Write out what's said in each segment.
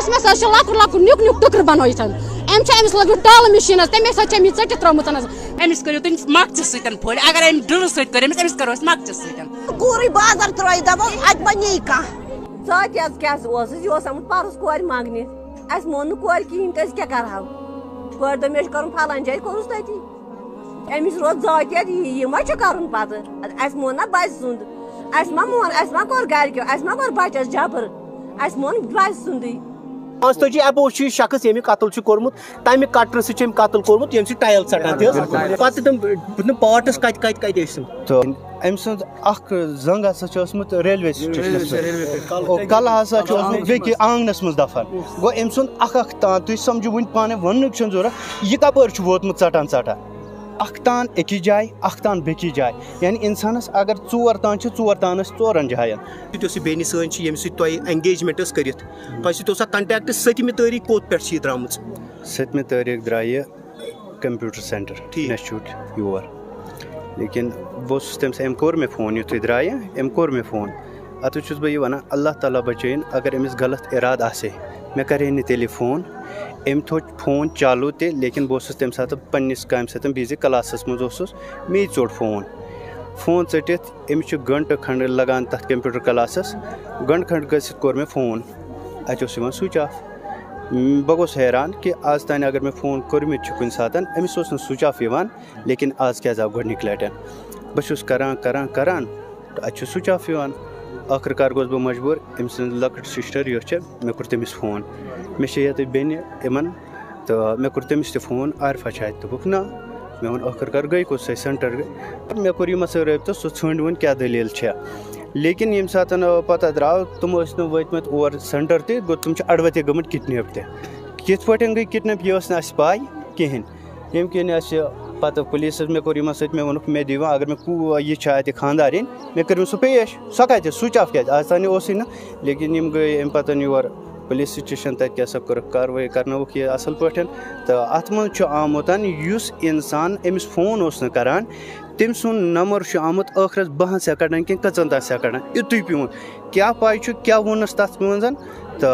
अमस मे लकुट लकुट नुक नुक टुकर बनोत अमिस लगे टल मशीन तमें समी ट त्रोमुत अमिस करो तुम मक्च फोड़ अगर ड्रिल समिस करो मक्च पूरी बाजार त्रो दपो अत बनी कह क्या परस कोर मांगने अस मोन कोर कहें तो क्या करो कोर दे कर फलान जाए कोरुस तती अमिस रोज जात यह मा कर पे मोन ना बच सुंद मा कोर गरक्यो मा कोर बचस जबर मोन बच सुंद 5 अबो शख्स ये कतल कोर्मुत तमें कटर सम कतल कोर्मुत ये टाइल षटान पे तम पार्टस कत तो अम सुंद जंग हसा रेलवे स्टेशन कल हसा बे आंगनस मज दफन गो अम सुंद तान तुम समझो वन पाने वन जरूरत यह कपर वोतमुत षटान षटान तान अकिस जाए तान बेकिस जाए यानी इंसानस अगर 4 तान 4 तान 4 जायन बेन सन एंगेजमेंट कर कंटेक्ट 7 तारीख कोत पे द्राम 7 तारीख द्राय कंप्यूटर सेंटर इंस्टीट्यूट योर लेकिन बस तम अम कोर मे फोन यु द्राय अम कोर मे फोन अत बह वन अल्लाह ताला बचन अगर अमिस गलत इराद आसे मे करे तेल फोन अम थो फोन चालू ते लेकिन बह तम सात पन्निस काम सत बिजी क्लासस मज मे चोट फोन चटित अमिस घंट खंड लगान तथ कंप्यूटर क्लासस घंट खंड गसित कोर मे फोन अत स्विच ऑफ बह गोस हैरान कि आज तान अगर मे फोन कोरमित कुन सात अमिस स्विच ऑफ यवान लेकिन आज क्या आव गोडनिक लटन बस करान करान करान तो अत स्विच ऑफ यवान आखिरकार गोस बह मजबूर अम सद लकट सिस्टर यो मे कोर तमिस फोन मे ये बेन इन तो मे कोर तमिस ते फोन आरफा छात दोपुक ना मे वो आखिरकार गई कुछ सेंटर गई मे कोर यमस रबित सह षंड वन क्या दलील लेकिन ये सात पता द्राव तुम वतमत और सेंटर ते गो तुम अड़वत गमत किडनैप कित पे गई किडनैप यह पाई कहें ये किन पता पुलिस मे कोर यमन सत मे वोनुक मे दिवा अगर मे यह खानदारिन मे कर सह पेश सह कत स्विच ऑफ क्या आज तान ना लेकिन यम गई अम पतन योर पुलिस स्टेशन तक क्या कर कार्रवाई करनवुक यह असल पे तो अत मज आमुत युस इंसान अमिस फोन करान तम सुन नंबर आमुत आखिरस 12 सेकंडन कि 15 सेकंडन युत पे क्या पाई क्या वोनस तथ मज तो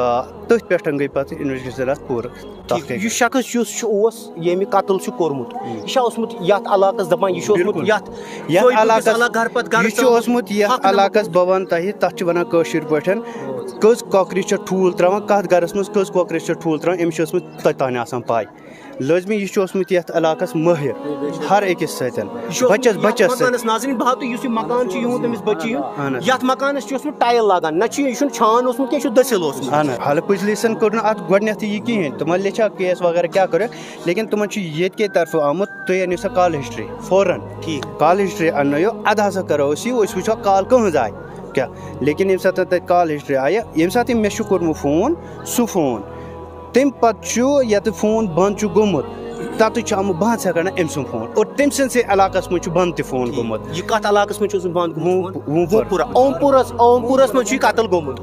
तथ पे गई पे इन्वेस्टिगेशन पूर यह शख्स ये कतल कोर्मुत यह इलाकस दपान इलाकस बह वन तह तथ वन कशर पे कस कॉकरी ठूल त्रावान कत गरस मज कस कॉकरी ठूल त्रावान अमिस तान पाई लाजमी यह इलाकस माहिर हर अकिस बचस बचस नाज़रीन बात मकान तमिस बची यथ मकानस टाइल लागान ना यह छान क्या दसिल हाल पुलिसन कोर अत गोडनथ यह कहें तुम लिखा केस वगैरह क्या कर लेकिन तुम ये तरफ आमुत तुम अनु सा कॉल हिस्ट्री फौरन ठीक कॉल हिस्ट्री अनो अद हसा करो वो कॉल कह आय क्या लेकिन ये सात कॉल हिस्ट्री आय ये सात मे कोर्मुत फोन सह फोन तम पे फोन बंद गोमुत तत आमुत 12 सेकंड अम सुन फोन और तम से इलाकस मज बंद फोन गोमुत यह कत इलाकस मज बंद ओमपुरस मज कतल गोमुत।